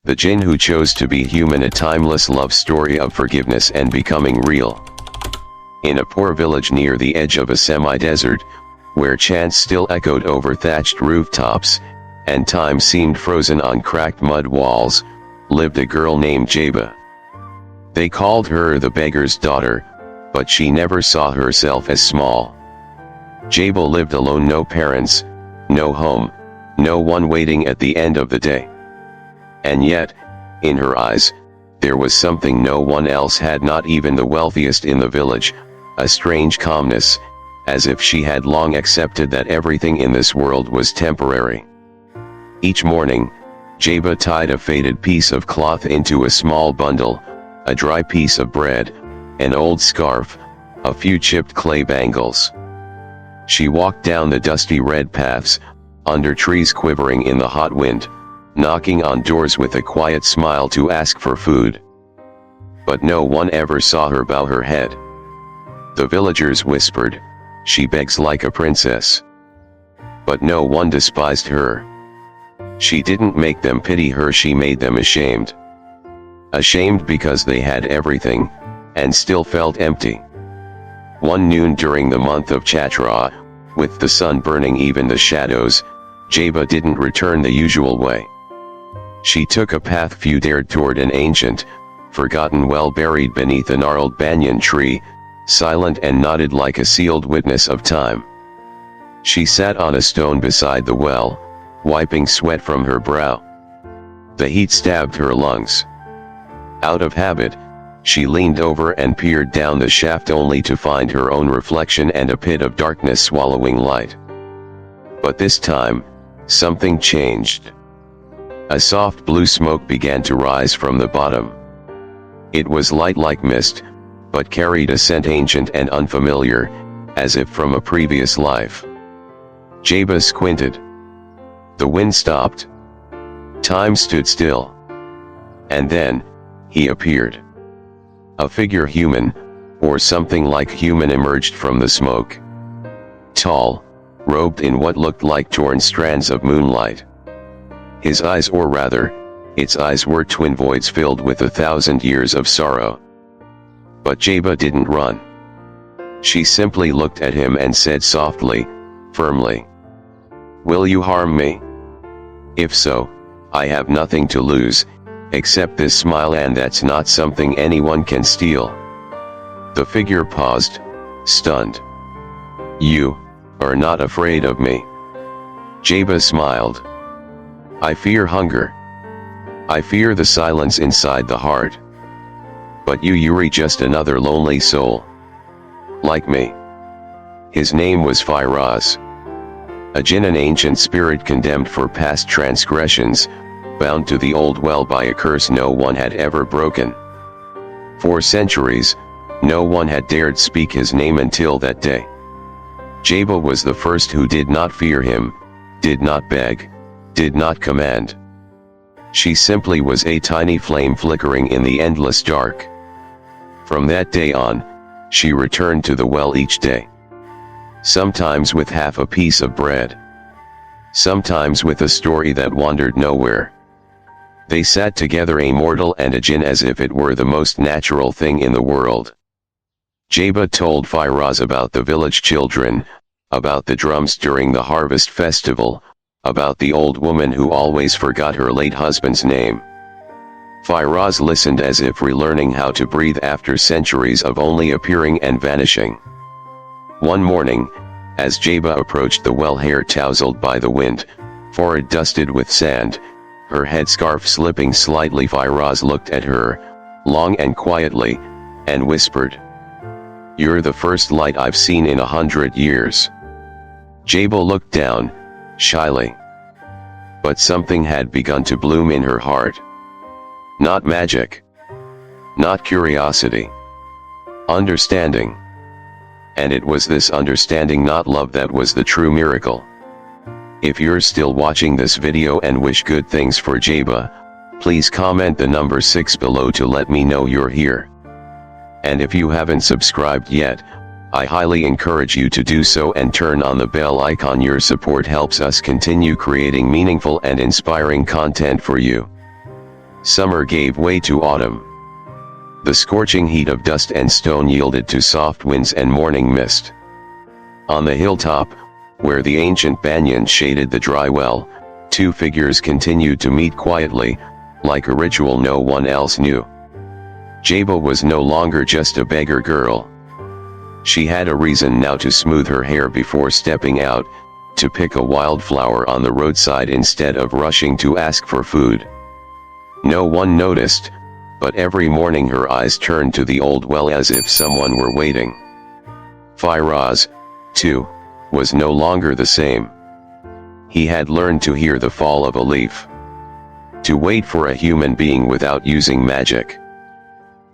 the jinn who chose to be human, a timeless love story of forgiveness and becoming real. In a poor village near the edge of a semi-desert, where chants still echoed over thatched rooftops, and time seemed frozen on cracked mud walls, lived a girl named Jaba. They called her the beggar's daughter, but she never saw herself as small. Jaba lived alone, no parents, no home, no one waiting at the end of the day. And yet, in her eyes, there was something no one else had, not even the wealthiest in the village, a strange calmness, as if she had long accepted that everything in this world was temporary. Each morning, Jaba tied a faded piece of cloth into a small bundle, a dry piece of bread, an old scarf, a few chipped clay bangles. She walked down the dusty red paths, under trees quivering in the hot wind, knocking on doors with a quiet smile to ask for food. But no one ever saw her bow her head. The villagers whispered, "She begs like a princess." But no one despised her. She didn't make them pity her, she made them ashamed. Ashamed because they had everything, and still felt empty. One noon during the month of Chaitra, with the sun burning even the shadows, Jaba didn't return the usual way. She took a path few dared toward an ancient, forgotten well buried beneath a gnarled banyan tree, silent and knotted like a sealed witness of time. She sat on a stone beside the well, wiping sweat from her brow. The heat stabbed her lungs. Out of habit, she leaned over and peered down the shaft, only to find her own reflection and a pit of darkness swallowing light. But this time, something changed. A soft blue smoke began to rise from the bottom. It was light like mist, but carried a scent ancient and unfamiliar, as if from a previous life. Jaba squinted. The wind stopped. Time stood still. And then, he appeared. A figure, human, or something like human, emerged from the smoke. Tall, robed in what looked like torn strands of moonlight. His eyes, or rather, its eyes, were twin voids filled with 1,000 years of sorrow. But Jaba didn't run. She simply looked at him and said softly, firmly, "Will you harm me? If so, I have nothing to lose, except this smile, and that's not something anyone can steal." The figure paused, stunned. "You are not afraid of me?" Jaba smiled. "I fear hunger. I fear the silence inside the heart. But you're just another lonely soul. Like me." His name was Firaz. A jinn, an ancient spirit condemned for past transgressions, bound to the old well by a curse no one had ever broken. For centuries, no one had dared speak his name until that day. Jaba was the first who did not fear him, did not beg, did not command. She simply was a tiny flame flickering in the endless dark. From that day on, she returned to the well each day. Sometimes with half a piece of bread. Sometimes with a story that wandered nowhere. They sat together, a mortal and a jinn, as if it were the most natural thing in the world. Jaba told Firaz about the village children, about the drums during the harvest festival, about the old woman who always forgot her late husband's name. Firaz listened as if relearning how to breathe after centuries of only appearing and vanishing. One morning, as Jaba approached the well, hair tousled by the wind, forehead dusted with sand, her headscarf slipping slightly, Firaz looked at her, long and quietly, and whispered, "You're the first light I've seen in 100 years." Jaba looked down, shyly. But something had begun to bloom in her heart. Not magic. Not curiosity. Understanding. And it was this understanding, not love, that was the true miracle. If you're still watching this video and wish good things for Jaba, please comment the number 6 below to let me know you're here. And if you haven't subscribed yet, I highly encourage you to do so and turn on the bell icon. Your support helps us continue creating meaningful and inspiring content for you. Summer gave way to autumn. The scorching heat of dust and stone yielded to soft winds and morning mist. On the hilltop, where the ancient banyan shaded the dry well, two figures continued to meet quietly, like a ritual no one else knew. Jaba was no longer just a beggar girl. She had a reason now to smooth her hair before stepping out, to pick a wildflower on the roadside instead of rushing to ask for food. No one noticed, but every morning her eyes turned to the old well as if someone were waiting. Firaz, too, was no longer the same. He had learned to hear the fall of a leaf. To wait for a human being without using magic.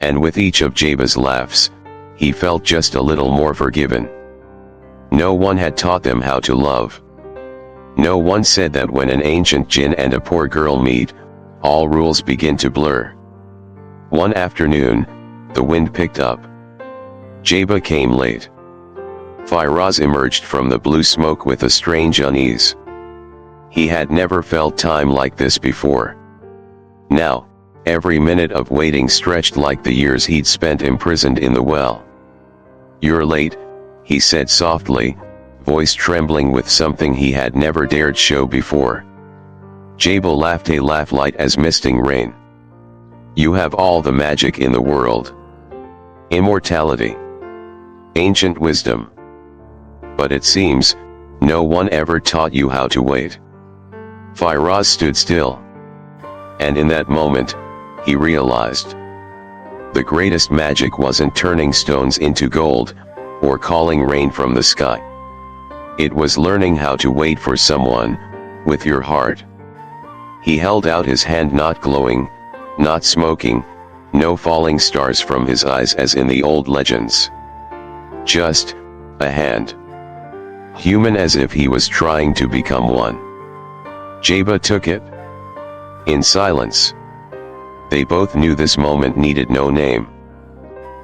And with each of Jaba's laughs, he felt just a little more forgiven. No one had taught them how to love. No one said that when an ancient jinn and a poor girl meet, all rules begin to blur. One afternoon, the wind picked up. Jaba came late. Firaz emerged from the blue smoke with a strange unease. He had never felt time like this before. Now, every minute of waiting stretched like the years he'd spent imprisoned in the well. "You're late," he said softly, voice trembling with something he had never dared show before. Jaba laughed a laugh light as misting rain. "You have all the magic in the world. Immortality. Ancient wisdom. But it seems, no one ever taught you how to wait." Firaz stood still. And in that moment, he realized. The greatest magic wasn't turning stones into gold, or calling rain from the sky. It was learning how to wait for someone, with your heart. He held out his hand, not glowing, not smoking, no falling stars from his eyes as in the old legends. Just, a hand. Human, as if he was trying to become one. Jaba took it. In silence. They both knew this moment needed no name.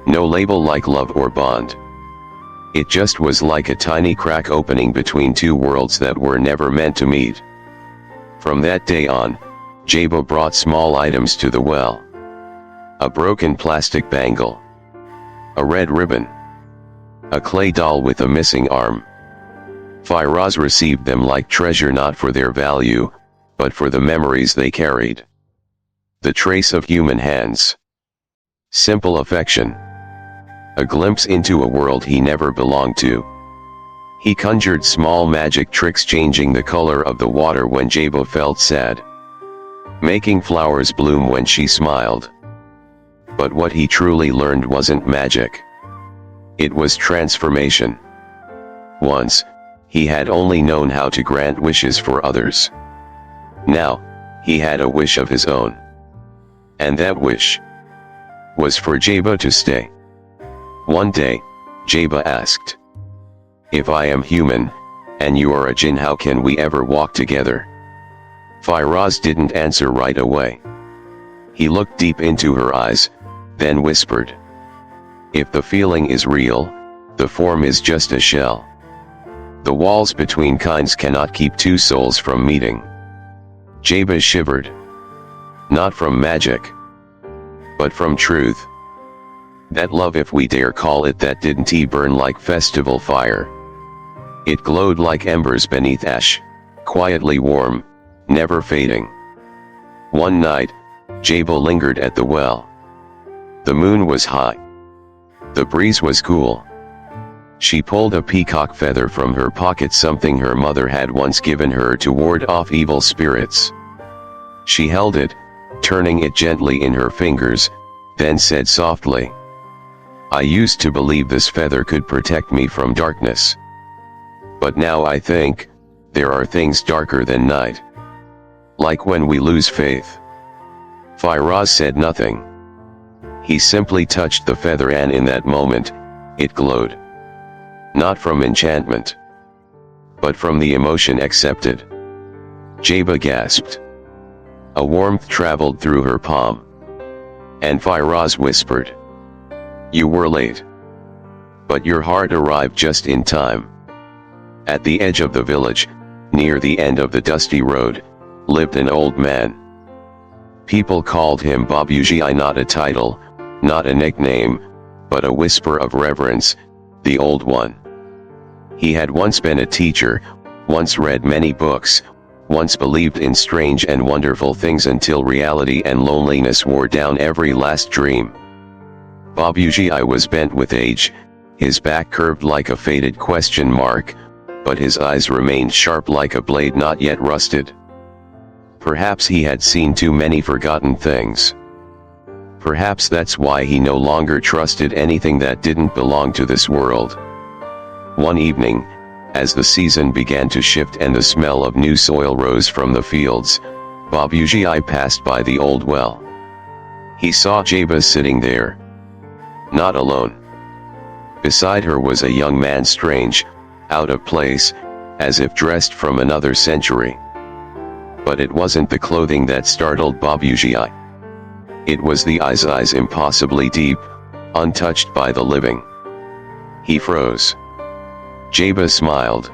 No label like love or bond. It just was like a tiny crack opening between two worlds that were never meant to meet. From that day on, Jaba brought small items to the well. A broken plastic bangle. A red ribbon. A clay doll with a missing arm. Firaz received them like treasure, not for their value, but for the memories they carried. The trace of human hands. Simple affection. A glimpse into a world he never belonged to. He conjured small magic tricks, changing the color of the water when Jaba felt sad. Making flowers bloom when she smiled. But what he truly learned wasn't magic. It was transformation. Once, he had only known how to grant wishes for others. Now, he had a wish of his own. And that wish was for Jaba to stay. One day, Jaba asked, "If I am human, and you are a jinn, how can we ever walk together?" Firaz didn't answer right away. He looked deep into her eyes, then whispered, "If the feeling is real, the form is just a shell. The walls between kinds cannot keep two souls from meeting." Jaba shivered. Not from magic, but from truth. That love, if we dare call it that, didn't burn like festival fire. It glowed like embers beneath ash, quietly warm, never fading. One night, Jaba lingered at the well. The moon was high. The breeze was cool. She pulled a peacock feather from her pocket, something her mother had once given her to ward off evil spirits. She held it, turning it gently in her fingers, then said softly, "I used to believe this feather could protect me from darkness. But now I think, there are things darker than night. Like when we lose faith." Firaz said nothing. He simply touched the feather, and in that moment, it glowed. Not from enchantment, but from the emotion accepted. Jaba gasped. A warmth traveled through her palm. And Firaz whispered, "You were late. But your heart arrived just in time." At the edge of the village, near the end of the dusty road, lived an old man. People called him Babuji, not a title, not a nickname, but a whisper of reverence, the Old One. He had once been a teacher, once read many books, once believed in strange and wonderful things until reality and loneliness wore down every last dream. Babuji was bent with age, his back curved like a faded question mark, but his eyes remained sharp like a blade not yet rusted. Perhaps he had seen too many forgotten things. Perhaps that's why he no longer trusted anything that didn't belong to this world. One evening, as the season began to shift and the smell of new soil rose from the fields, Babuji passed by the old well. He saw Jeba sitting there. Not alone. Beside her was a young man, strange, out of place, as if dressed from another century. But it wasn't the clothing that startled Babuji. It was the eyes impossibly deep, untouched by the living. He froze. Jeba smiled.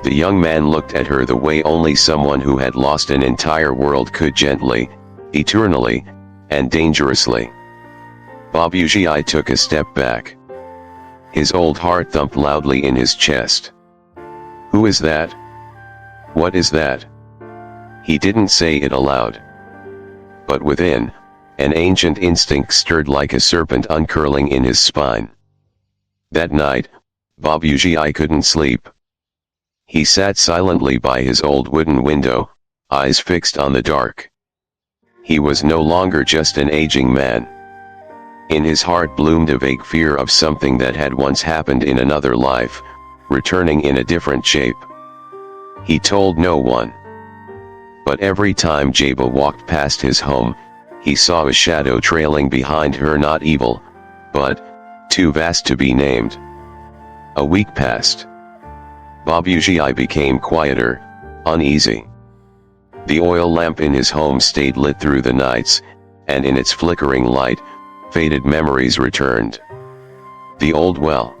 The young man looked at her the way only someone who had lost an entire world could, gently, eternally, and dangerously. Babuji took a step back. His old heart thumped loudly in his chest. Who is that? What is that? He didn't say it aloud. But within, an ancient instinct stirred like a serpent uncurling in his spine. That night, Babuji couldn't sleep. He sat silently by his old wooden window, eyes fixed on the dark. He was no longer just an aging man. In his heart bloomed a vague fear of something that had once happened in another life, returning in a different shape. He told no one. But every time Jeba walked past his home, he saw a shadow trailing behind her, not evil, but too vast to be named. A week passed. Babuji became quieter, uneasy. The oil lamp in his home stayed lit through the nights, and in its flickering light, faded memories returned. The old well.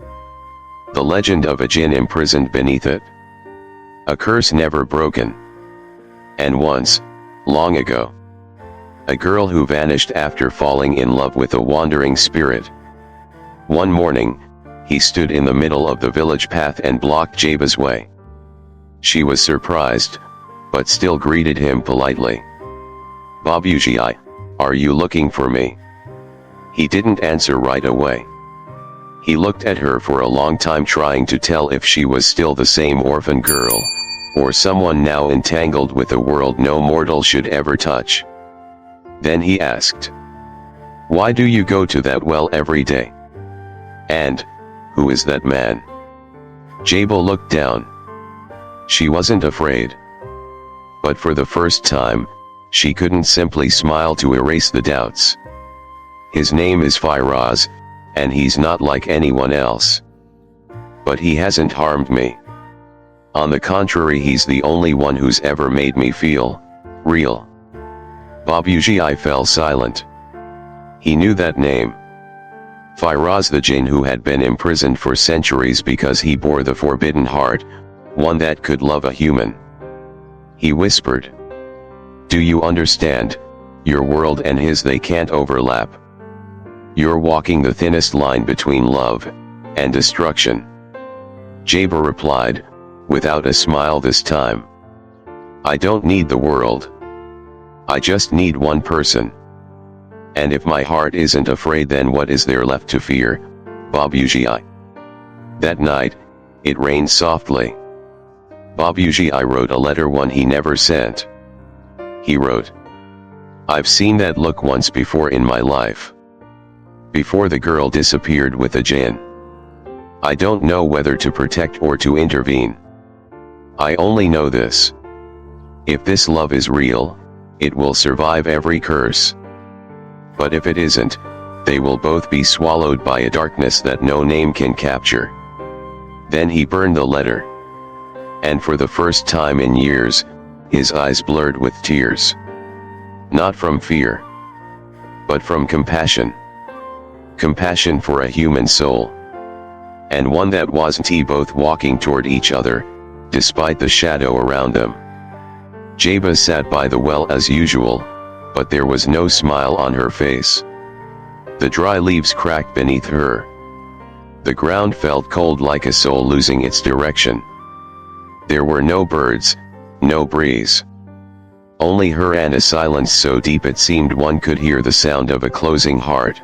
The legend of a jinn imprisoned beneath it. A curse never broken. And once, long ago, a girl who vanished after falling in love with a wandering spirit. One morning, he stood in the middle of the village path and blocked Jeba's way. She was surprised, but still greeted him politely. Babuji, are you looking for me? He didn't answer right away. He looked at her for a long time, trying to tell if she was still the same orphan girl, or someone now entangled with a world no mortal should ever touch. Then he asked, "Why do you go to that well every day? And who is that man?" Jeba looked down. She wasn't afraid. But for the first time, she couldn't simply smile to erase the doubts. His name is Firaz, and he's not like anyone else. But he hasn't harmed me. On the contrary, he's the only one who's ever made me feel real. Babuji fell silent. He knew that name. Firaz, the jinn who had been imprisoned for centuries because he bore the forbidden heart, one that could love a human. He whispered, "Do you understand? Your world and his, they can't overlap. You're walking the thinnest line between love and destruction." Jeba replied, without a smile this time, "I don't need the world. I just need one person. And if my heart isn't afraid, then what is there left to fear, Babuji?" That night, it rained softly. Babuji wrote a letter, one he never sent. He wrote, "I've seen that look once before in my life. Before the girl disappeared with the jinn. I don't know whether to protect or to intervene. I only know this. If this love is real, it will survive every curse. But if it isn't, they will both be swallowed by a darkness that no name can capture." Then he burned the letter. And for the first time in years, his eyes blurred with tears. Not from fear, but from compassion. Compassion for a human soul. And one that wasn't both walking toward each other, despite the shadow around them. Jeba sat by the well as usual, but there was no smile on her face. The dry leaves cracked beneath her. The ground felt cold like a soul losing its direction. There were no birds, no breeze. Only her and a silence so deep it seemed one could hear the sound of a closing heart.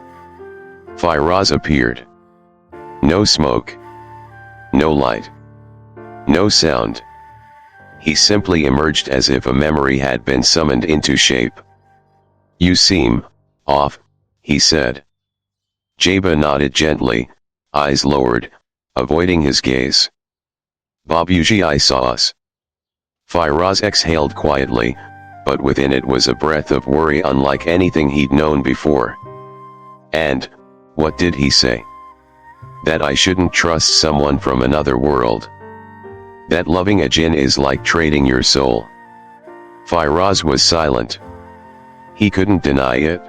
Firaz appeared. No smoke. No light. No sound. He simply emerged as if a memory had been summoned into shape. "You seem off," he said. Jaba nodded gently, eyes lowered, avoiding his gaze. "Babuji, I saw us." Firaz exhaled quietly, but within it was a breath of worry unlike anything he'd known before. "And, what did he say?" "That I shouldn't trust someone from another world. That loving a jinn is like trading your soul." Firaz was silent. He couldn't deny it.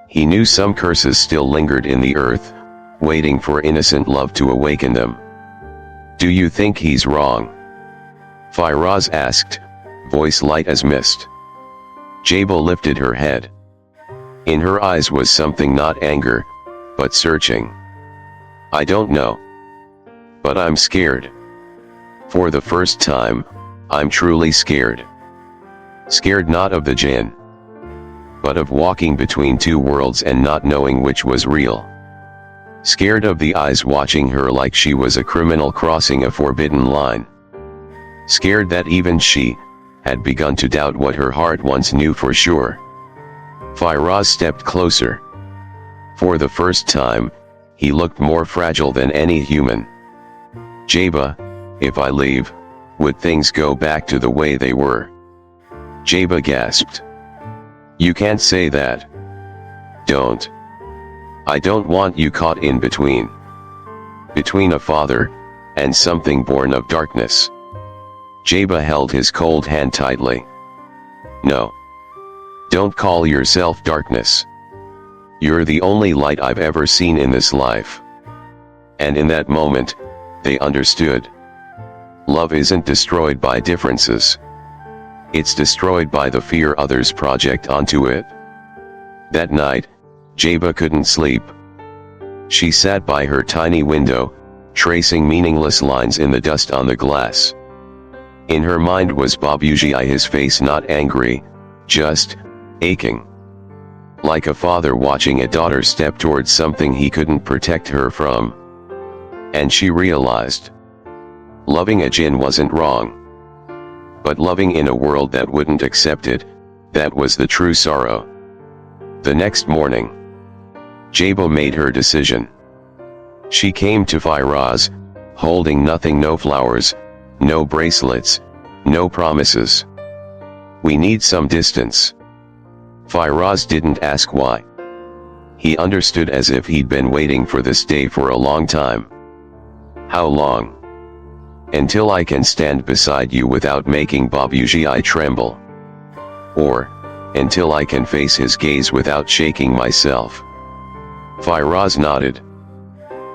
He knew some curses still lingered in the earth, waiting for innocent love to awaken them. "Do you think he's wrong?" Firaz asked, voice light as mist. Jaba lifted her head. In her eyes was something not anger, but searching. "I don't know. But I'm scared. For the first time, I'm truly scared. Scared not of the jinn, but of walking between two worlds and not knowing which was real. Scared of the eyes watching her like she was a criminal crossing a forbidden line. Scared that even she had begun to doubt what her heart once knew for sure." Firaz stepped closer. For the first time, he looked more fragile than any human. "Jaba, if I leave, would things go back to the way they were?" Jaba gasped. "You can't say that. Don't. I don't want you caught in between. Between a father and something born of darkness." Jaba held his cold hand tightly. "No. Don't call yourself darkness. You're the only light I've ever seen in this life." And in that moment, they understood. Love isn't destroyed by differences. It's destroyed by the fear others project onto it. That night, Jaba couldn't sleep. She sat by her tiny window, tracing meaningless lines in the dust on the glass. In her mind was Babuji, his face not angry, just aching. Like a father watching a daughter step towards something he couldn't protect her from. And she realized. Loving a jinn wasn't wrong. But loving in a world that wouldn't accept it, that was the true sorrow. The next morning, Jaba made her decision. She came to Firaz, holding nothing, no flowers, no bracelets, no promises. "We need some distance." Firaz didn't ask why. He understood as if he'd been waiting for this day for a long time. "How long?" "Until I can stand beside you without making Babuji tremble. Or, until I can face his gaze without shaking myself." Firaz nodded.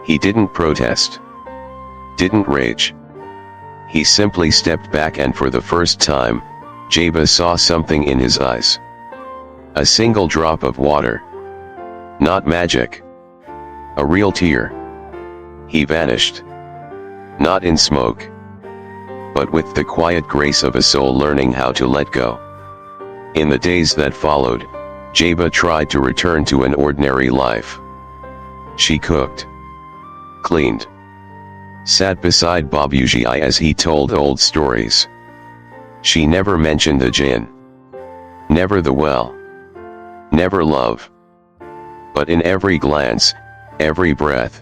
He didn't protest. Didn't rage. He simply stepped back, and for the first time, Jaba saw something in his eyes. A single drop of water. Not magic. A real tear. He vanished. Not in smoke. But with the quiet grace of a soul learning how to let go. In the days that followed, Jaba tried to return to an ordinary life. She cooked. Cleaned. Sat beside Babuji as he told old stories. She never mentioned the jinn. Never the well. Never love. But in every glance, every breath,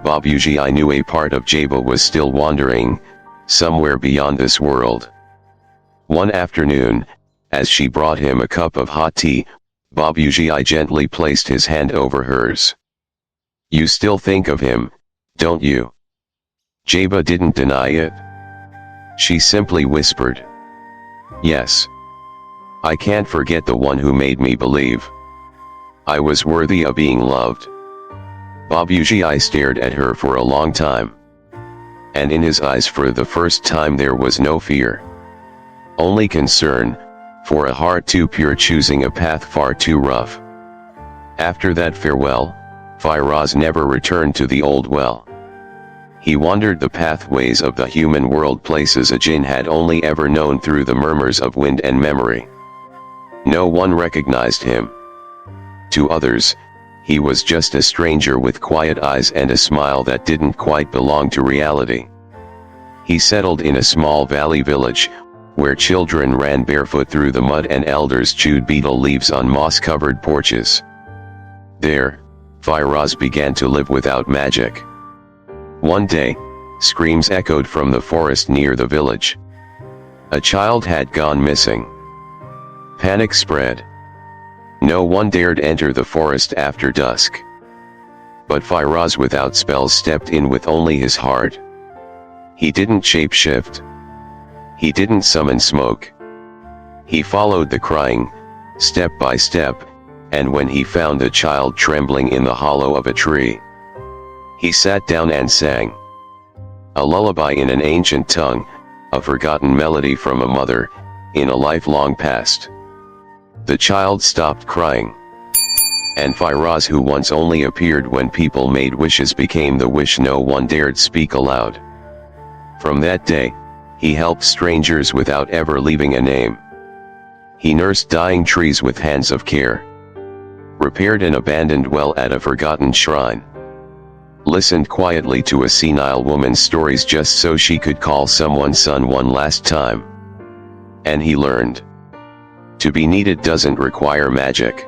Babuji knew a part of Jaba was still wandering, somewhere beyond this world. One afternoon, as she brought him a cup of hot tea, Babuji gently placed his hand over hers. "You still think of him, don't you?" Jaba didn't deny it. She simply whispered. "Yes. I can't forget the one who made me believe I was worthy of being loved." Babuji stared at her for a long time. And in his eyes for the first time there was no fear. Only concern, for a heart too pure choosing a path far too rough. After that farewell, Firoz never returned to the old well. He wandered the pathways of the human world, places a jinn had only ever known through the murmurs of wind and memory. No one recognized him. To others, he was just a stranger with quiet eyes and a smile that didn't quite belong to reality. He settled in a small valley village, where children ran barefoot through the mud and elders chewed betel leaves on moss-covered porches. There, Firoz began to live without magic. One day, screams echoed from the forest near the village. A child had gone missing. Panic spread. No one dared enter the forest after dusk. But Firoz without spells stepped in with only his heart. He didn't shapeshift. He didn't summon smoke. He followed the crying, step by step, and when he found the child trembling in the hollow of a tree, he sat down and sang a lullaby in an ancient tongue, a forgotten melody from a mother, in a lifelong past. The child stopped crying. And Firoz, who once only appeared when people made wishes, became the wish no one dared speak aloud. From that day, he helped strangers without ever leaving a name. He nursed dying trees with hands of care, repaired an abandoned well at a forgotten shrine, listened quietly to a senile woman's stories just so she could call someone son one last time. And he learned. To be needed doesn't require magic.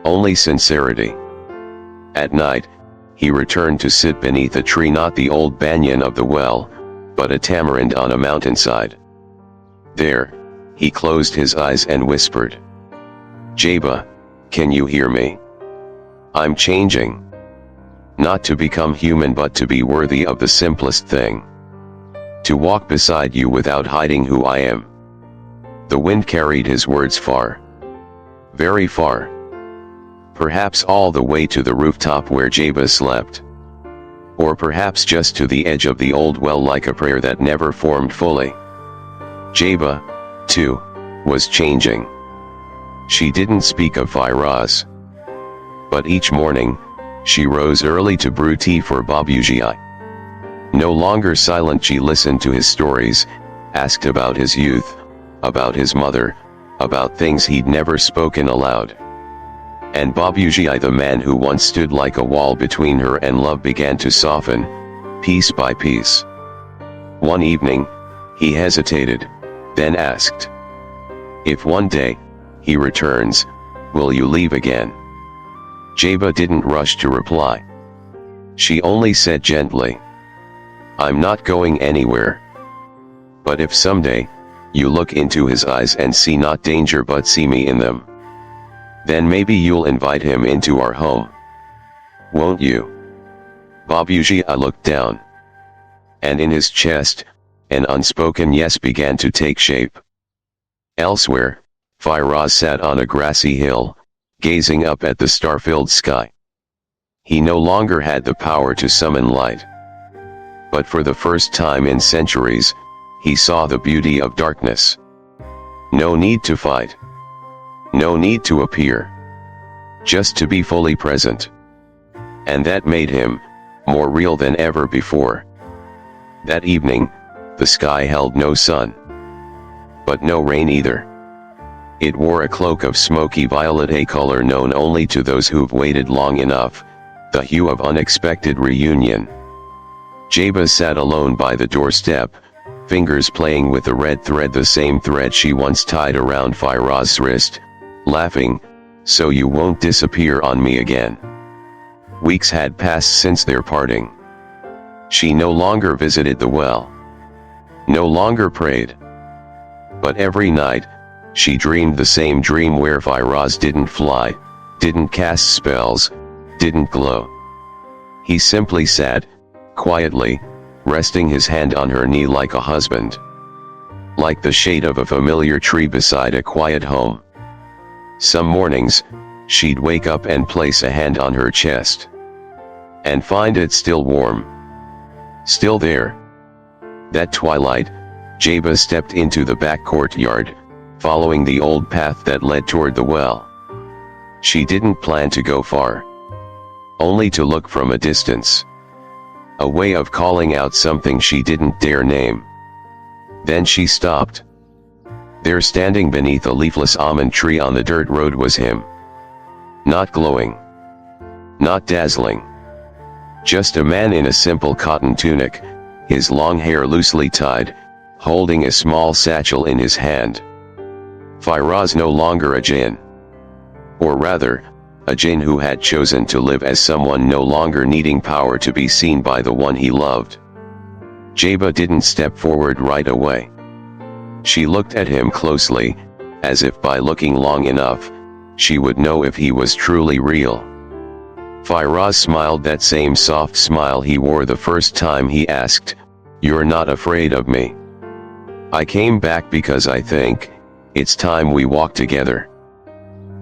Only sincerity. At night, he returned to sit beneath a tree, not the old banyan of the well, but a tamarind on a mountainside. There, he closed his eyes and whispered, "Jaba, can you hear me? I'm changing. Not to become human, but to be worthy of the simplest thing. To walk beside you without hiding who I am." The wind carried his words far. Very far. Perhaps all the way to the rooftop where Jaba slept. Or perhaps just to the edge of the old well, like a prayer that never formed fully. Jaba, too, was changing. She didn't speak of Firoz. But each morning, she rose early to brew tea for Babuji. No longer silent, she listened to his stories, asked about his youth, about his mother, about things he'd never spoken aloud. And Babuji, the man who once stood like a wall between her and love, began to soften, piece by piece. One evening, he hesitated, then asked, "If one day, he returns, will you leave again?" Jaba didn't rush to reply. She only said gently, "I'm not going anywhere. But if someday, you look into his eyes and see not danger but see me in them, then maybe you'll invite him into our home. Won't you?" Babuji looked down. And in his chest, an unspoken yes began to take shape. Elsewhere, Firoz sat on a grassy hill, gazing up at the star-filled sky. He no longer had the power to summon light. But for the first time in centuries, he saw the beauty of darkness. No need to fight. No need to appear. Just to be fully present. And that made him more real than ever before. That evening, the sky held no sun. But no rain either. It wore a cloak of smoky violet, a color known only to those who've waited long enough, the hue of unexpected reunion. Jaba sat alone by the doorstep, fingers playing with a red thread, the same thread she once tied around Firoz's wrist, laughing, "So you won't disappear on me again." Weeks had passed since their parting. She no longer visited the well. No longer prayed. But every night, she dreamed the same dream where Firoz didn't fly, didn't cast spells, didn't glow. He simply sat, quietly, resting his hand on her knee like a husband. Like the shade of a familiar tree beside a quiet home. Some mornings, she'd wake up and place a hand on her chest. And find it still warm. Still there. That twilight, Jaba stepped into the back courtyard, following the old path that led toward the well. She didn't plan to go far, only to look from a distance. A way of calling out something she didn't dare name. Then she stopped. There, standing beneath a leafless almond tree on the dirt road, was him. Not glowing, not dazzling. Just a man in a simple cotton tunic, his long hair loosely tied, holding a small satchel in his hand. Firaz no longer a jinn. Or rather, a jinn who had chosen to live as someone no longer needing power to be seen by the one he loved. Jeba didn't step forward right away. She looked at him closely, as if by looking long enough, she would know if he was truly real. Firaz smiled, that same soft smile he wore the first time he asked, "You're not afraid of me?" "I came back because I think it's time we walk together.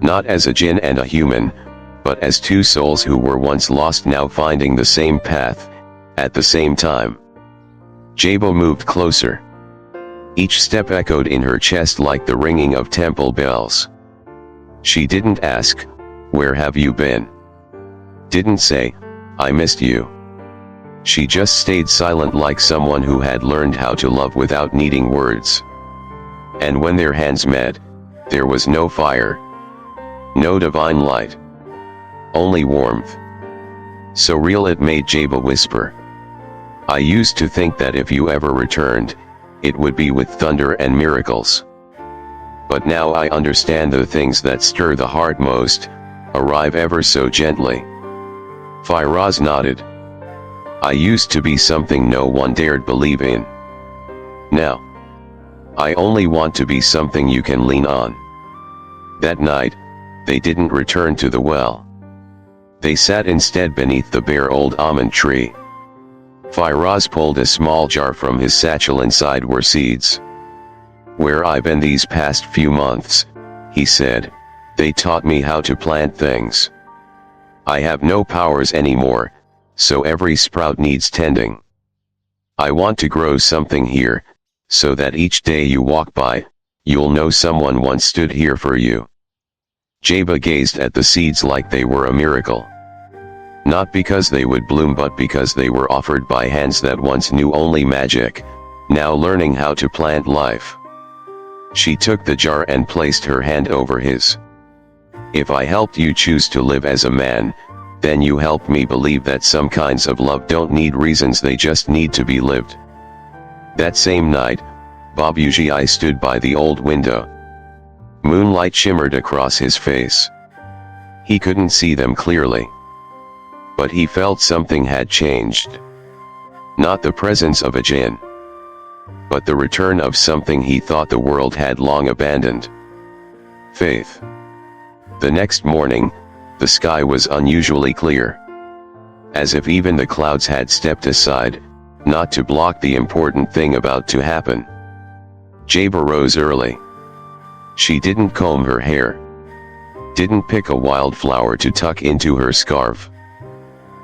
Not as a jinn and a human, but as two souls who were once lost, now finding the same path, at the same time." Jebo moved closer. Each step echoed in her chest like the ringing of temple bells. She didn't ask, "Where have you been?" Didn't say, "I missed you." She just stayed silent, like someone who had learned how to love without needing words. And when their hands met, there was no fire, no divine light, only warmth. So real it made Jeba whisper, "I used to think that if you ever returned, it would be with thunder and miracles. But now I understand the things that stir the heart most, arrive ever so gently." Firaz nodded. "I used to be something no one dared believe in. Now, I only want to be something you can lean on." That night, they didn't return to the well. They sat instead beneath the bare old almond tree. Firaz pulled a small jar from his satchel. Inside were seeds. "Where I've been these past few months," he said, "they taught me how to plant things. I have no powers anymore, so every sprout needs tending. I want to grow something here, so that each day you walk by, you'll know someone once stood here for you." Jeba gazed at the seeds like they were a miracle. Not because they would bloom, but because they were offered by hands that once knew only magic, now learning how to plant life. She took the jar and placed her hand over his. "If I helped you choose to live as a man, then you helped me believe that some kinds of love don't need reasons, they just need to be lived." That same night, Babuji stood by the old window. Moonlight shimmered across his face. He couldn't see them clearly, but he felt something had changed. Not the presence of a jinn, but the return of something he thought the world had long abandoned: faith. The next morning, the sky was unusually clear. As if even the clouds had stepped aside, not to block the important thing about to happen. Jeba rose early. She didn't comb her hair, didn't pick a wildflower to tuck into her scarf.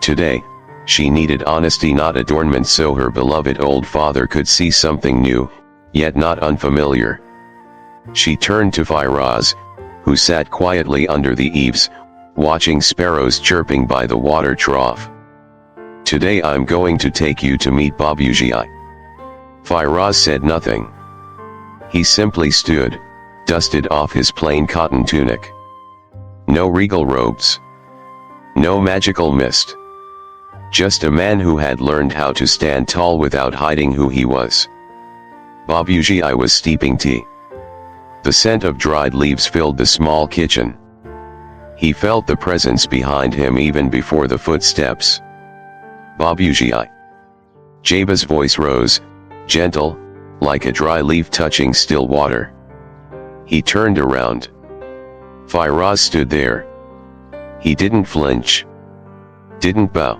Today, she needed honesty, not adornment, so her beloved old father could see something new, yet not unfamiliar. She turned to Firaz, who sat quietly under the eaves, watching sparrows chirping by the water trough. "Today I'm going to take you to meet Babuji." Firaz said nothing. He simply stood, dusted off his plain cotton tunic. No regal robes, no magical mist. Just a man who had learned how to stand tall without hiding who he was. Babuji was steeping tea. The scent of dried leaves filled the small kitchen. He felt the presence behind him even before the footsteps. "Babuji." Jeba's voice rose, gentle, like a dry leaf touching still water. He turned around. Firaz stood there. He didn't flinch, didn't bow.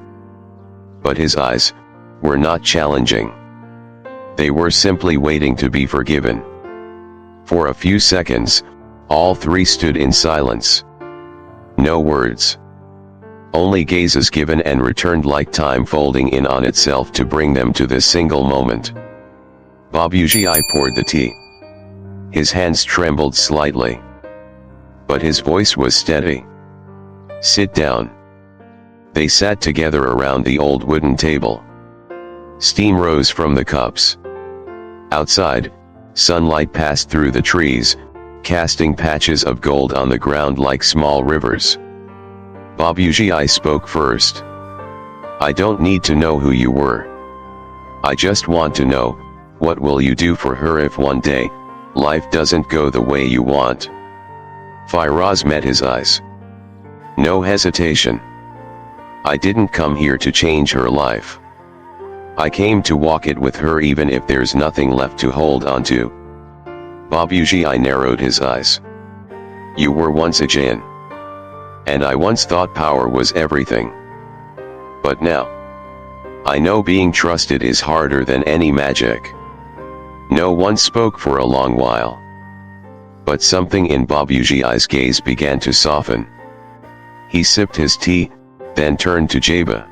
But his eyes were not challenging. They were simply waiting to be forgiven. For a few seconds, all three stood in silence. No words. Only gazes given and returned, like time folding in on itself to bring them to this single moment. Babuji poured the tea. His hands trembled slightly, but his voice was steady. "Sit down." They sat together around the old wooden table. Steam rose from the cups. Outside, sunlight passed through the trees, casting patches of gold on the ground like small rivers. Babuji spoke first. "I don't need to know who you were. I just want to know, what will you do for her if one day, life doesn't go the way you want?" Firaz met his eyes. No hesitation. "I didn't come here to change her life. I came to walk it with her even if there's nothing left to hold on to." Babuji narrowed his eyes. "You were once a jinn. And I once thought power was everything. But now, I know being trusted is harder than any magic." No one spoke for a long while. But something in Babuji's gaze began to soften. He sipped his tea, then turned to Jaba.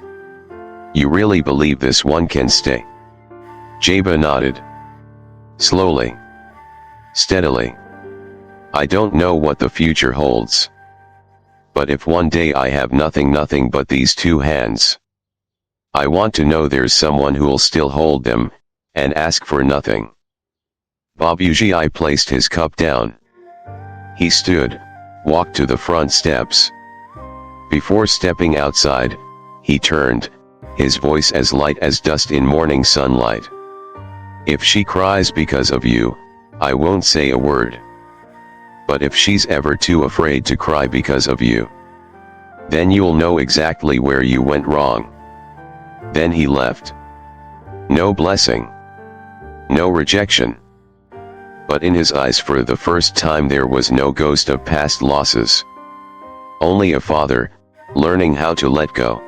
"You really believe this one can stay?" Jaba nodded. Slowly. Steadily. "I don't know what the future holds. But if one day I have nothing but these two hands, I want to know there's someone who'll still hold them, and ask for nothing." Babuji placed his cup down. He stood, walked to the front steps. Before stepping outside, he turned, his voice as light as dust in morning sunlight. "If she cries because of you, I won't say a word. But if she's ever too afraid to cry because of you, then you'll know exactly where you went wrong." Then he left. No blessing. No rejection. But in his eyes for the first time there was no ghost of past losses. Only a father, learning how to let go,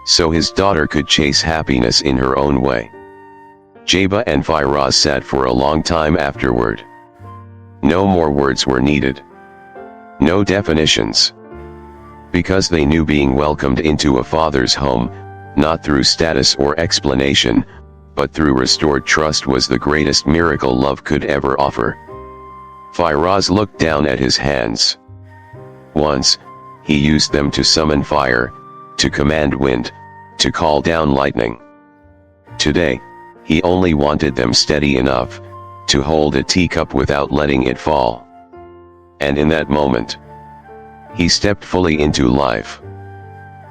so his daughter could chase happiness in her own way. Jaba and Firaz sat for a long time afterward. No more words were needed. No definitions. Because they knew being welcomed into a father's home, not through status or explanation, but through restored trust, was the greatest miracle love could ever offer. Firaz looked down at his hands. Once, he used them to summon fire, to command wind, to call down lightning. Today, he only wanted them steady enough to hold a teacup without letting it fall. And in that moment, he stepped fully into life.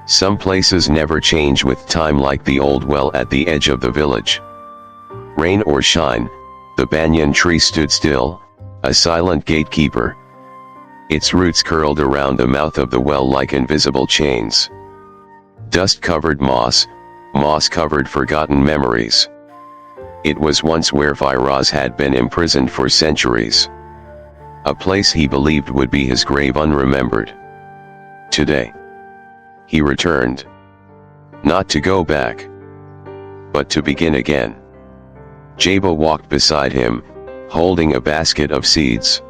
Some places never change with time, like the old well at the edge of the village. Rain or shine, the banyan tree stood still, a silent gatekeeper. Its roots curled around the mouth of the well like invisible chains. Dust-covered moss covered forgotten memories. It was once where Firaz had been imprisoned for centuries. A place he believed would be his grave unremembered. Today, he returned. Not to go back, but to begin again. Jaba walked beside him, holding a basket of seeds.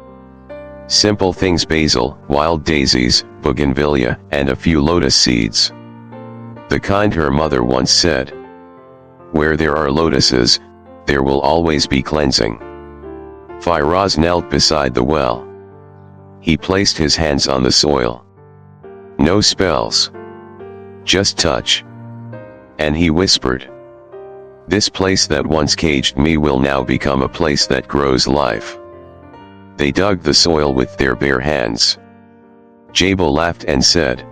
Simple things: basil, wild daisies, bougainvillea, and a few lotus seeds. The kind her mother once said. Where there are lotuses, there will always be cleansing. Firaz knelt beside the well. He placed his hands on the soil. No spells. Just touch. And he whispered, "This place that once caged me will now become a place that grows life." They dug the soil with their bare hands. Jaba laughed and said,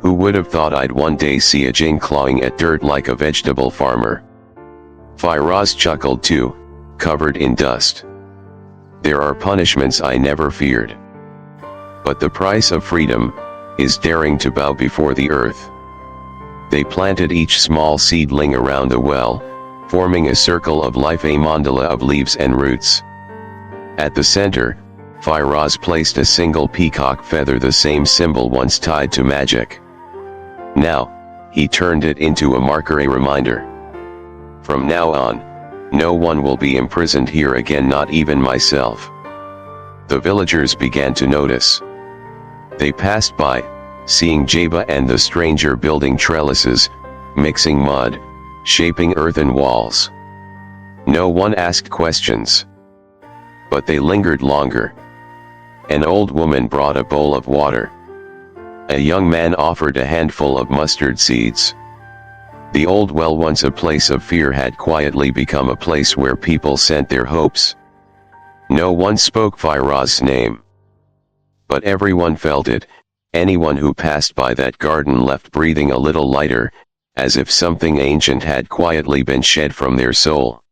"Who would have thought I'd one day see a jinn clawing at dirt like a vegetable farmer?" Firaz chuckled too, covered in dust. "There are punishments I never feared. But the price of freedom is daring to bow before the earth." They planted each small seedling around the well, forming a circle of life, a mandala of leaves and roots. At the center, Firaz placed a single peacock feather, the same symbol once tied to magic. Now, he turned it into a marker, a reminder. From now on, no one will be imprisoned here again, not even myself. The villagers began to notice. They passed by, seeing Jaba and the stranger building trellises, mixing mud, shaping earthen walls. No one asked questions. But they lingered longer. An old woman brought a bowl of water. A young man offered a handful of mustard seeds. The old well, once a place of fear, had quietly become a place where people sent their hopes. No one spoke Firaz's name. But everyone felt it. Anyone who passed by that garden left breathing a little lighter, as if something ancient had quietly been shed from their soul.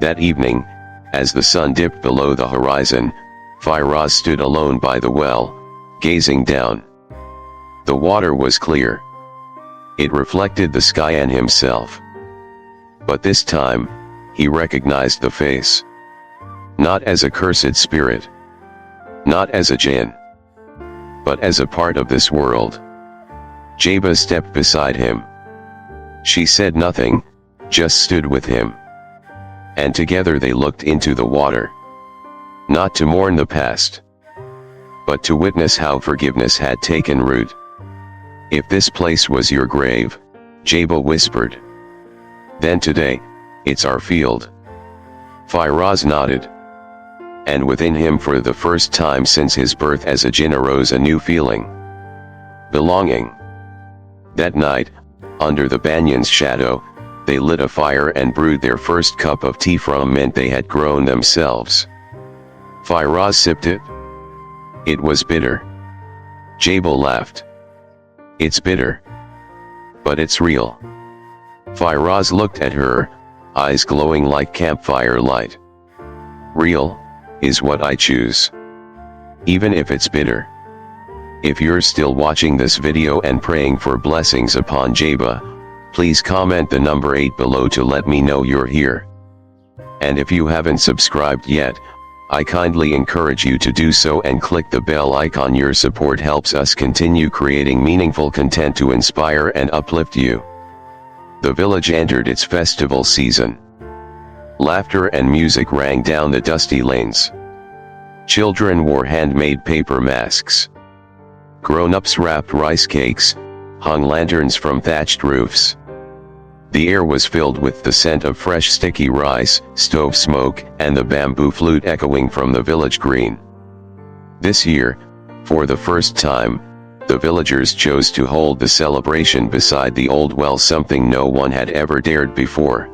That evening, as the sun dipped below the horizon, Firaz stood alone by the well, gazing down. The water was clear. It reflected the sky and himself. But this time, he recognized the face. Not as a cursed spirit. Not as a jinn. But as a part of this world. Jeba stepped beside him. She said nothing, just stood with him. And together they looked into the water. Not to mourn the past, but to witness how forgiveness had taken root. If this place was your grave, Jeba whispered, then today, it's our field. Firaz nodded. And within him, for the first time since his birth as a jinn, arose a new feeling. Belonging. That night, under the banyan's shadow, they lit a fire and brewed their first cup of tea from mint they had grown themselves. Firaz sipped it. It was bitter. Jeba laughed. It's bitter. But it's real. Firaz looked at her, eyes glowing like campfire light. Real is what I choose. Even if it's bitter. If you're still watching this video and praying for blessings upon Jeba, please comment the number 8 below to let me know you're here. And if you haven't subscribed yet, I kindly encourage you to do so and click the bell icon. Your support helps us continue creating meaningful content to inspire and uplift you. The village entered its festival season. Laughter and music rang down the dusty lanes. Children wore handmade paper masks. Grown-ups wrapped rice cakes, hung lanterns from thatched roofs. The air was filled with the scent of fresh sticky rice, stove smoke, and the bamboo flute echoing from the village green. This year, for the first time, the villagers chose to hold the celebration beside the old well, something no one had ever dared before.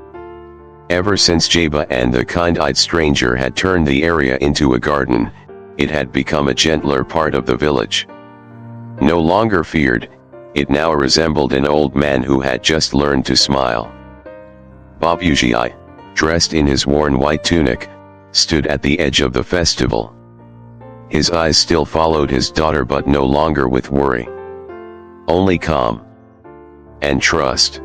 Ever since Jeba and the kind-eyed stranger had turned the area into a garden, it had become a gentler part of the village. No longer feared, it now resembled an old man who had just learned to smile. Babuji, dressed in his worn white tunic, stood at the edge of the festival. His eyes still followed his daughter, but no longer with worry. Only calm and trust.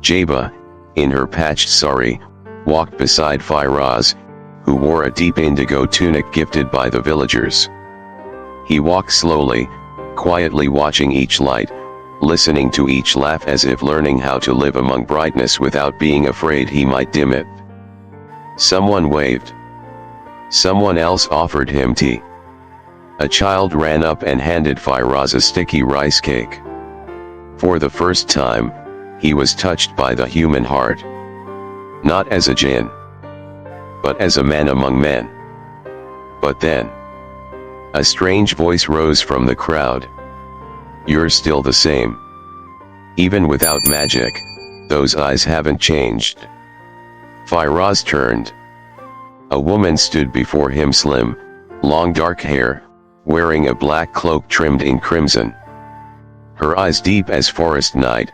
Jeba, in her patched sari, walked beside Firaz, who wore a deep indigo tunic gifted by the villagers. He walked slowly, quietly watching each light, listening to each laugh, as if learning how to live among brightness without being afraid he might dim it. Someone waved. Someone else offered him tea. A child ran up and handed Firaz a sticky rice cake. For the first time, he was touched by the human heart. Not as a jinn, but as a man among men. But then, a strange voice rose from the crowd. You're still the same. Even without magic, those eyes haven't changed. Firaz turned. A woman stood before him, slim, long dark hair, wearing a black cloak trimmed in crimson. Her eyes, deep as forest night,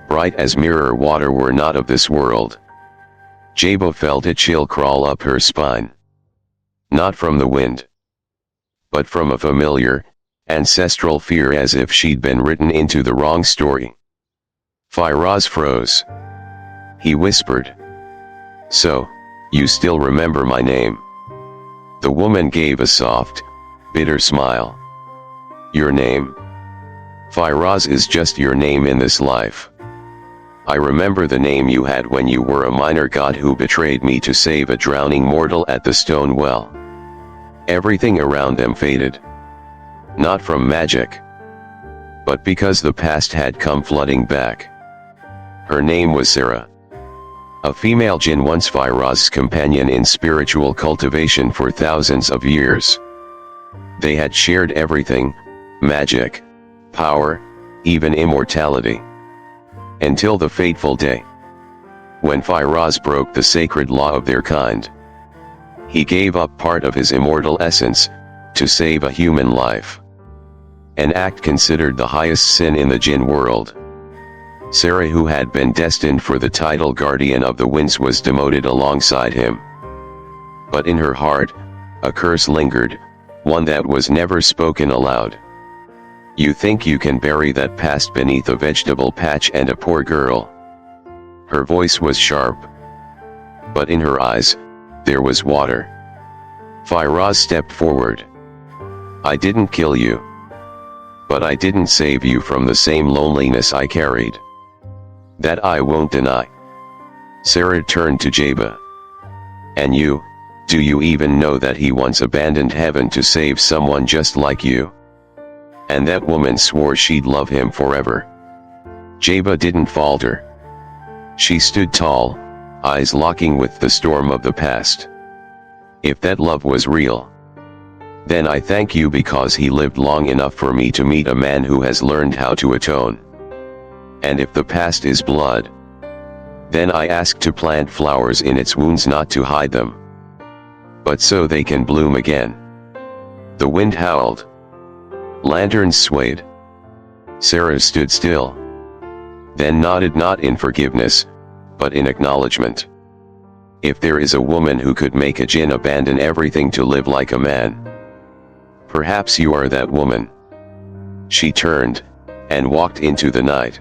bright as mirror water, were not of this world. Jeba felt a chill crawl up her spine. Not from the wind, but from a familiar, ancestral fear, as if she'd been written into the wrong story. Firaz froze. He whispered, "So, you still remember my name?" The woman gave a soft, bitter smile. "Your name? Firaz is just your name in this life. I remember the name you had when you were a minor god who betrayed me to save a drowning mortal at the stone well." Everything around them faded. Not from magic, but because the past had come flooding back. Her name was Sarah. A female jinn once Firaz's companion in spiritual cultivation for thousands of years. They had shared everything, magic, power, even immortality. Until the fateful day when Firaz broke the sacred law of their kind. He gave up part of his immortal essence to save a human life. An act considered the highest sin in the jinn world. Sarah, who had been destined for the title guardian of the winds, was demoted alongside him. But in her heart, a curse lingered, one that was never spoken aloud. You think you can bury that past beneath a vegetable patch and a poor girl? Her voice was sharp. But in her eyes, there was water. Firaz stepped forward. I didn't kill you. But I didn't save you from the same loneliness I carried. That I won't deny. Sarah turned to Jaba. And you, do you even know that he once abandoned heaven to save someone just like you? And that woman swore she'd love him forever. Jaba didn't falter. She stood tall, eyes locking with the storm of the past. If that love was real, then I thank you, because he lived long enough for me to meet a man who has learned how to atone. And if the past is blood, then I ask to plant flowers in its wounds, not to hide them, but so they can bloom again. The wind howled. Lanterns swayed. Sarah stood still. Then nodded, not in forgiveness, but in acknowledgement. If there is a woman who could make a jinn abandon everything to live like a man, perhaps you are that woman. She turned, and walked into the night.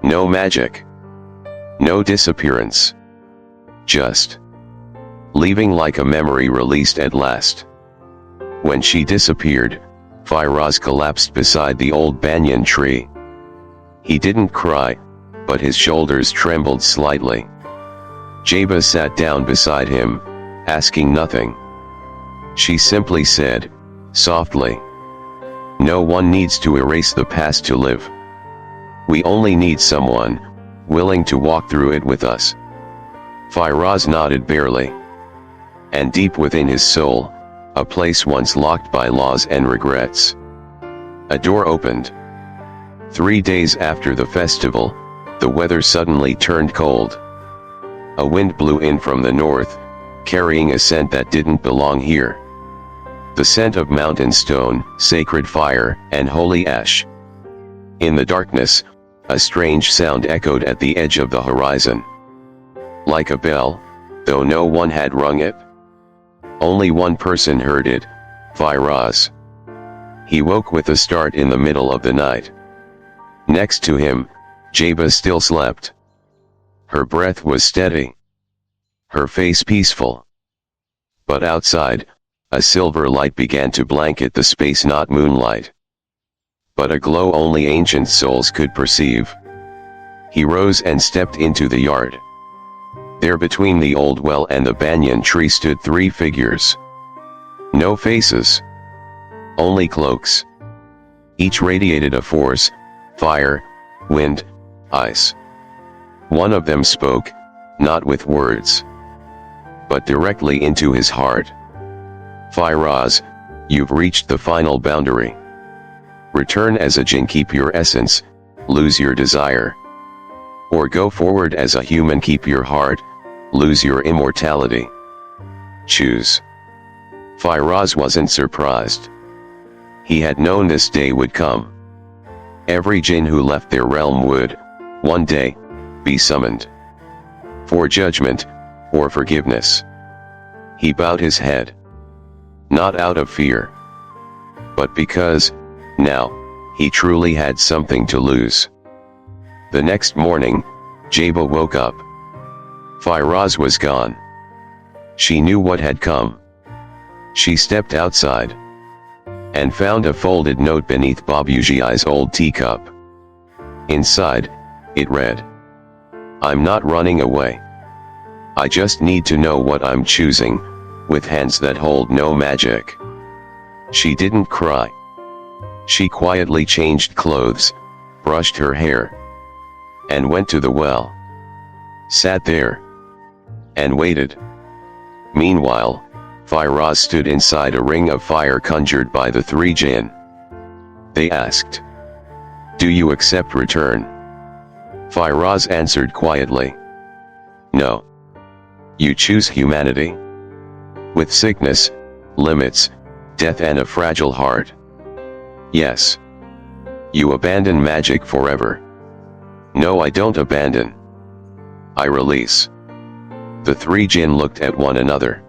No magic. No disappearance. Just leaving like a memory released at last. When she disappeared, Firaz collapsed beside the old banyan tree. He didn't cry, but his shoulders trembled slightly. Jaba sat down beside him, asking nothing. She simply said, softly, no one needs to erase the past to live. We only need someone willing to walk through it with us. Firaz nodded barely. And deep within his soul, a place once locked by laws and regrets, a door opened. 3 days after the festival, the weather suddenly turned cold. A wind blew in from the north, carrying a scent that didn't belong here. The scent of mountain stone, sacred fire, and holy ash. In the darkness, a strange sound echoed at the edge of the horizon. Like a bell, though no one had rung it. Only one person heard it, Firaz. He woke with a start in the middle of the night. Next to him, Jaba still slept. Her breath was steady. Her face peaceful. But outside, a silver light began to blanket the space, not moonlight, but a glow only ancient souls could perceive. He rose and stepped into the yard. There between the old well and the banyan tree stood 3 figures. No faces. Only cloaks. Each radiated a force, fire, wind, ice. One of them spoke, not with words, but directly into his heart. Firaz, you've reached the final boundary. Return as a jinn, keep your essence, lose your desire. Or go forward as a human, keep your heart, lose your immortality. Choose. Firaz wasn't surprised. He had known this day would come. Every jinn who left their realm would, one day, be summoned for judgment, or forgiveness. He bowed his head. Not out of fear, but because, now, he truly had something to lose. The next morning, Jaba woke up. Firaz was gone. She knew what had come. She stepped outside and found a folded note beneath Babuji's old teacup. Inside, it read, I'm not running away. I just need to know what I'm choosing, with hands that hold no magic. She didn't cry. She quietly changed clothes, brushed her hair, and went to the well. sat there, and waited. Meanwhile, Firaz stood inside a ring of fire conjured by the three jinn. They asked, "Do you accept return?" Firaz answered quietly, "No. You choose humanity? With sickness, limits, death and a fragile heart. Yes. You abandon magic forever." "No, I don't abandon. I release." The three jinn looked at one another.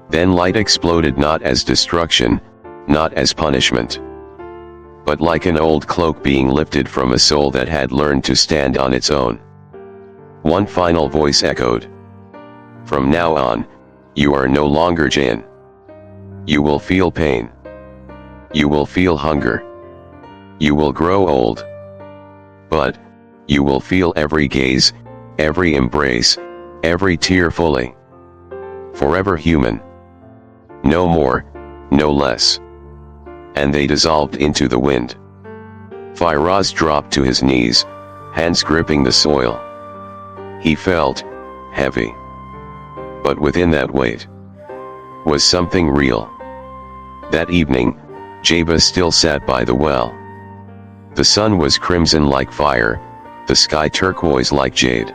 Then light exploded, not as destruction, not as punishment, but like an old cloak being lifted from a soul that had learned to stand on its own. One final voice echoed, "From now on, you are no longer jinn. You will feel pain. You will feel hunger. You will grow old. But, you will feel every gaze, every embrace, every tear fully. Forever human. No more, no less." And they dissolved into the wind. Firaz dropped to his knees, hands gripping the soil. He felt heavy. But within that weight was something real. That evening, Jaba still sat by the well. The sun was crimson like fire, the sky turquoise like jade.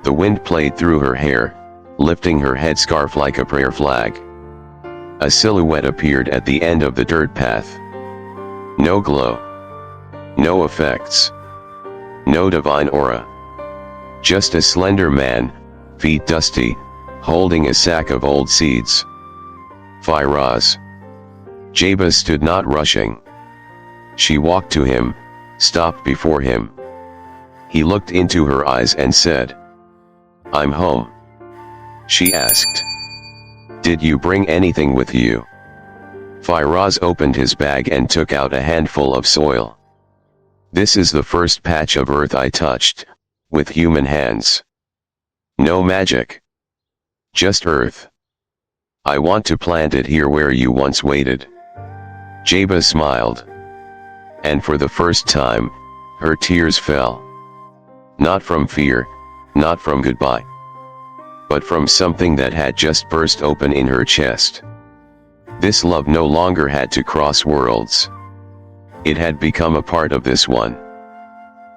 The wind played through her hair, lifting her headscarf like a prayer flag. A silhouette appeared at the end of the dirt path. No glow. No effects. No divine aura. Just a slender man, feet dusty, holding a sack of old seeds. Firaz. Jaba stood, not rushing. She walked to him, stopped before him. He looked into her eyes and said, "I'm home." She asked, "Did you bring anything with you?" Firaz opened his bag and took out a handful of soil. "This is the first patch of earth I touched, with human hands. No magic. Just earth. I want to plant it here where you once waited." Jaba smiled. And for the first time, her tears fell. Not from fear, not from goodbye, but from something that had just burst open in her chest. This love no longer had to cross worlds. It had become a part of this one.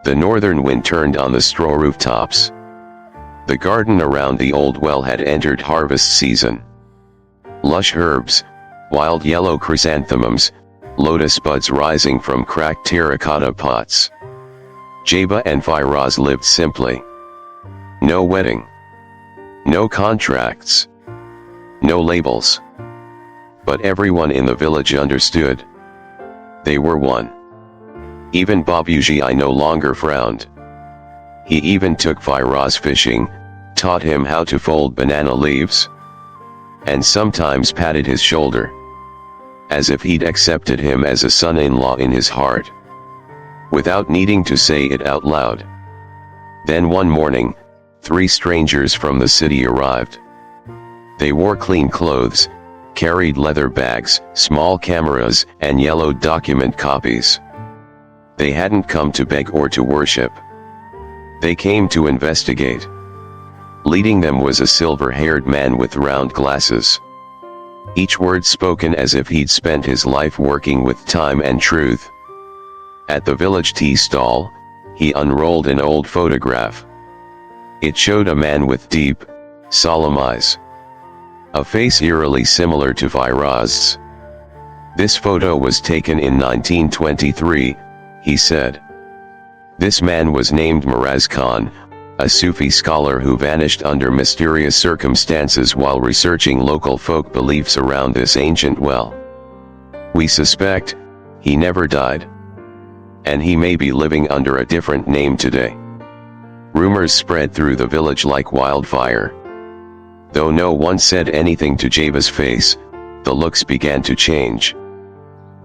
The northern wind turned on the straw rooftops. The garden around the old well had entered harvest season. Lush herbs, wild yellow chrysanthemums, lotus buds rising from cracked terracotta pots. Jaba and Firaz lived simply. No wedding. No contracts. No labels. But everyone in the village understood. They were one. Even Babuji no longer frowned. He even took Firaz fishing, taught him how to fold banana leaves, and sometimes patted his shoulder, as if he'd accepted him as a son-in-law in his heart, without needing to say it out loud. Then one morning, 3 strangers from the city arrived. They wore clean clothes, carried leather bags, small cameras, and yellow document copies. They hadn't come to beg or to worship. They came to investigate. Leading them was a silver-haired man with round glasses. Each word spoken as if he'd spent his life working with time and truth. At the village tea stall, he unrolled an old photograph. It showed a man with deep, solemn eyes. A face eerily similar to Firaz's. "This photo was taken in 1923, he said. "This man was named Miraz Khan, a Sufi scholar who vanished under mysterious circumstances while researching local folk beliefs around this ancient well. We suspect he never died. And he may be living under a different name today." Rumors spread through the village like wildfire. Though no one said anything to Jaba's face, the looks began to change.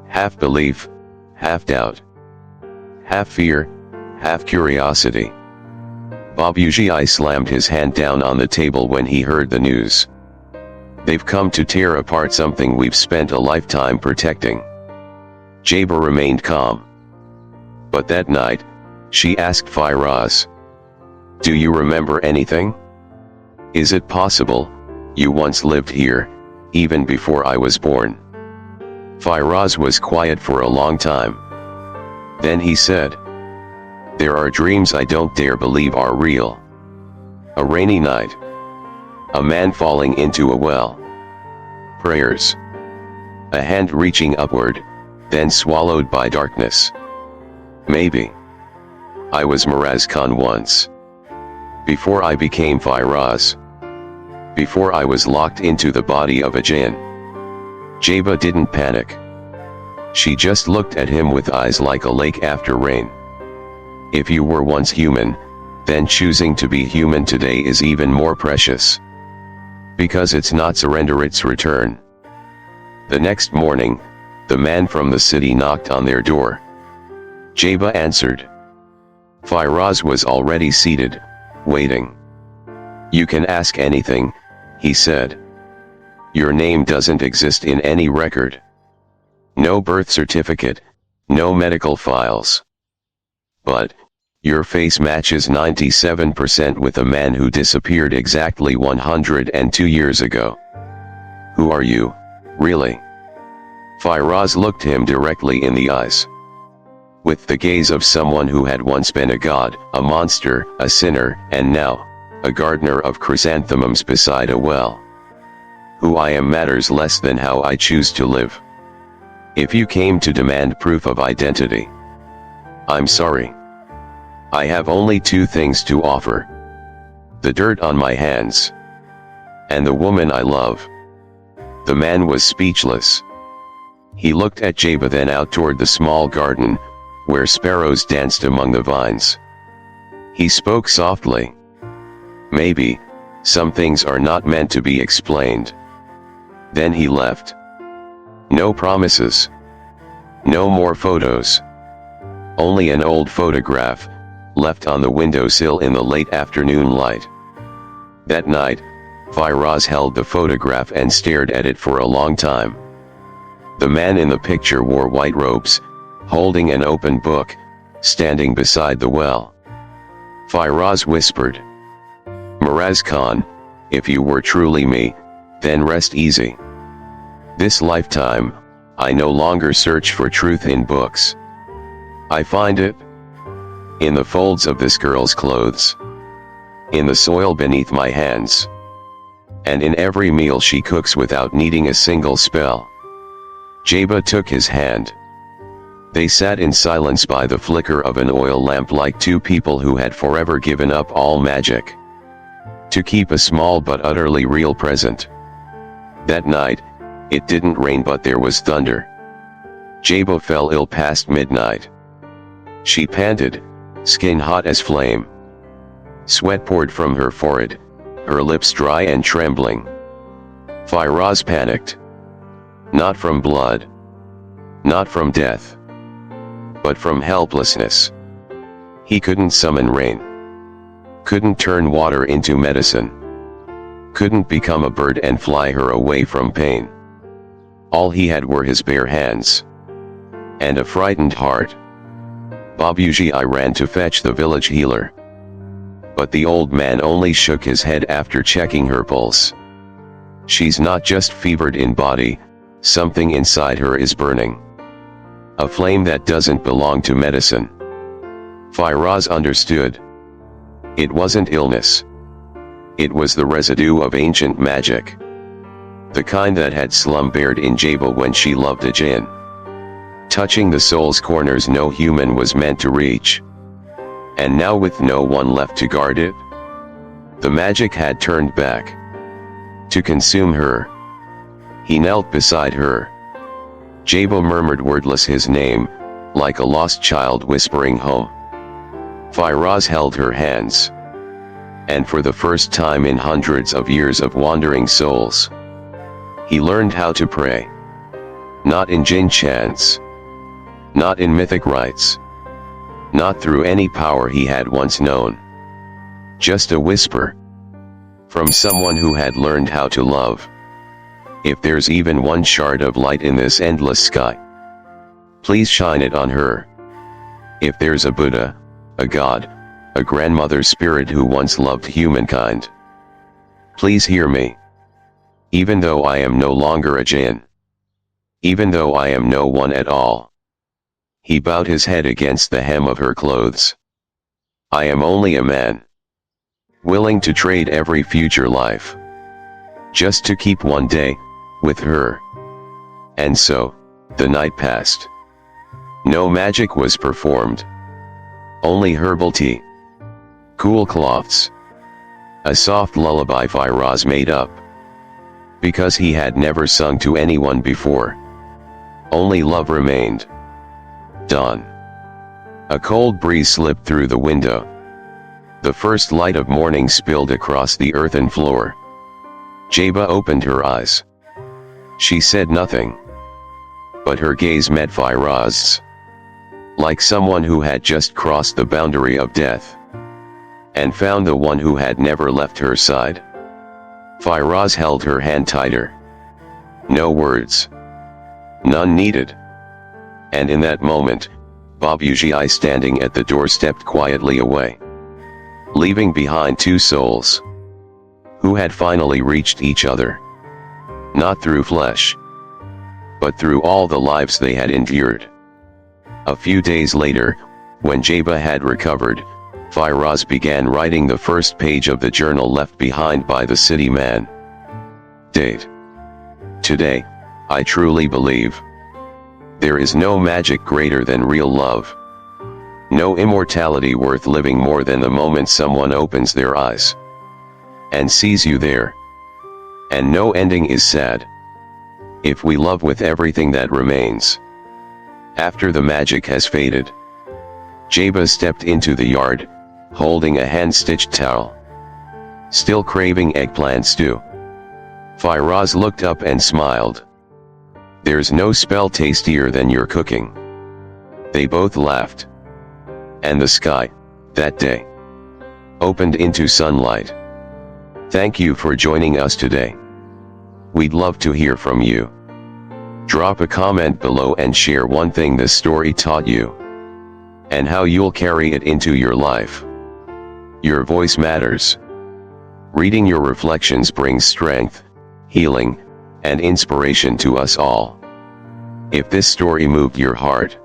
Half belief, half doubt. Half fear, half curiosity. Babuji slammed his hand down on the table when he heard the news. "They've come to tear apart something we've spent a lifetime protecting." Jaba remained calm. But that night, she asked Firaz, Do you remember anything? Is it possible you once lived here, even before I was born? Firaz was quiet for a long time. Then he said, "There are dreams I don't dare believe are real. A rainy night. A man falling into a well. Prayers. A hand reaching upward, then swallowed by darkness. Maybe. I was Miraz Khan once. Before I became Firaz. Before I was locked into the body of a jinn." Jaba didn't panic. She just looked at him with eyes like a lake after rain. If you were once human, then choosing to be human today is even more precious. Because it's not surrender, it's return. The next morning, the man from the city knocked on their door. Jaba answered. Firaz was already seated, waiting. "You can ask anything," he said. "Your name doesn't exist in any record. No birth certificate, no medical files. But your face matches 97% with a man who disappeared exactly 102 years ago. Who are you, really?" Firaz looked him directly in the eyes. With the gaze of someone who had once been a god, a monster, a sinner, and now, a gardener of chrysanthemums beside a well. "Who I am matters less than how I choose to live. If you came to demand proof of identity, I'm sorry. I have only two things to offer. The dirt on my hands. And the woman I love." The man was speechless. He looked at Jaba, then out toward the small garden, where sparrows danced among the vines. He spoke softly. "Maybe, some things are not meant to be explained." Then he left. No promises. No more photos. Only an old photograph, left on the windowsill in the late afternoon light. That night, Firaz held the photograph and stared at it for a long time. The man in the picture wore white robes, holding an open book, standing beside the well. Firaz whispered, "Miraz Khan, if you were truly me, then rest easy. This lifetime, I no longer search for truth in books. I find it in the folds of this girl's clothes, in the soil beneath my hands, and in every meal she cooks without needing a single spell." Jaba took his hand. They sat in silence by the flicker of an oil lamp like two people who had forever given up all magic to keep a small but utterly real present. That night, it didn't rain but there was thunder. Jaba fell ill past midnight. She panted, skin hot as flame. Sweat poured from her forehead, her lips dry and trembling. Firaz panicked. Not from blood. Not from death. But from helplessness. He couldn't summon rain. Couldn't turn water into medicine. Couldn't become a bird and fly her away from pain. All he had were his bare hands. And a frightened heart. "Babuji," I ran to fetch the village healer. But the old man only shook his head after checking her pulse. "She's not just fevered in body, something inside her is burning. A flame that doesn't belong to medicine." Firaz understood. It wasn't illness. It was the residue of ancient magic. The kind that had slumbered in Jaba when she loved a jinn. Touching the soul's corners no human was meant to reach. And now, with no one left to guard it, the magic had turned back to consume her. He knelt beside her. Jaba murmured wordless his name, like a lost child whispering home. Firaz held her hands. And for the first time in hundreds of years of wandering souls, he learned how to pray. Not in jinn chants. Not in mythic rites. Not through any power he had once known. Just a whisper. From someone who had learned how to love. If there's even one shard of light in this endless sky, please shine it on her. If there's a Buddha, a God, a grandmother spirit who once loved humankind. Please hear me. Even though I am no longer a jinn. Even though I am no one at all. He bowed his head against the hem of her clothes. I am only a man. Willing to trade every future life. Just to keep one day, with her. And so, the night passed. No magic was performed. Only herbal tea. Cool cloths. A soft lullaby Firaz made up. Because he had never sung to anyone before. Only love remained. Dawn. A cold breeze slipped through the window. The first light of morning spilled across the earthen floor. Jeba opened her eyes. She said nothing. But her gaze met Firaz's. Like someone who had just crossed the boundary of death. And found the one who had never left her side. Firaz held her hand tighter. No words. None needed. And in that moment, Babuji standing at the door stepped quietly away. Leaving behind two souls. Who had finally reached each other. Not through flesh. But through all the lives they had endured. A few days later, when Jeba had recovered, Firaz began writing the first page of the journal left behind by the city man. Date. Today, I truly believe. There is no magic greater than real love. No immortality worth living more than the moment someone opens their eyes. And sees you there. And no ending is sad. If we love with everything that remains. After the magic has faded. Jeba stepped into the yard, holding a hand-stitched towel. Still craving eggplant stew. Firaz looked up and smiled. There's no spell tastier than your cooking. They both laughed. And the sky, that day, opened into sunlight. Thank you for joining us today. We'd love to hear from you. Drop a comment below and share one thing this story taught you. And how you'll carry it into your life. Your voice matters. Reading your reflections brings strength, healing, and inspiration to us all. If this story moved your heart,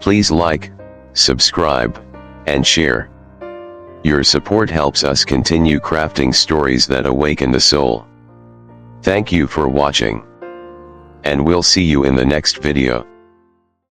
please like, subscribe, and share. Your support helps us continue crafting stories that awaken the soul. Thank you for watching. And we'll see you in the next video.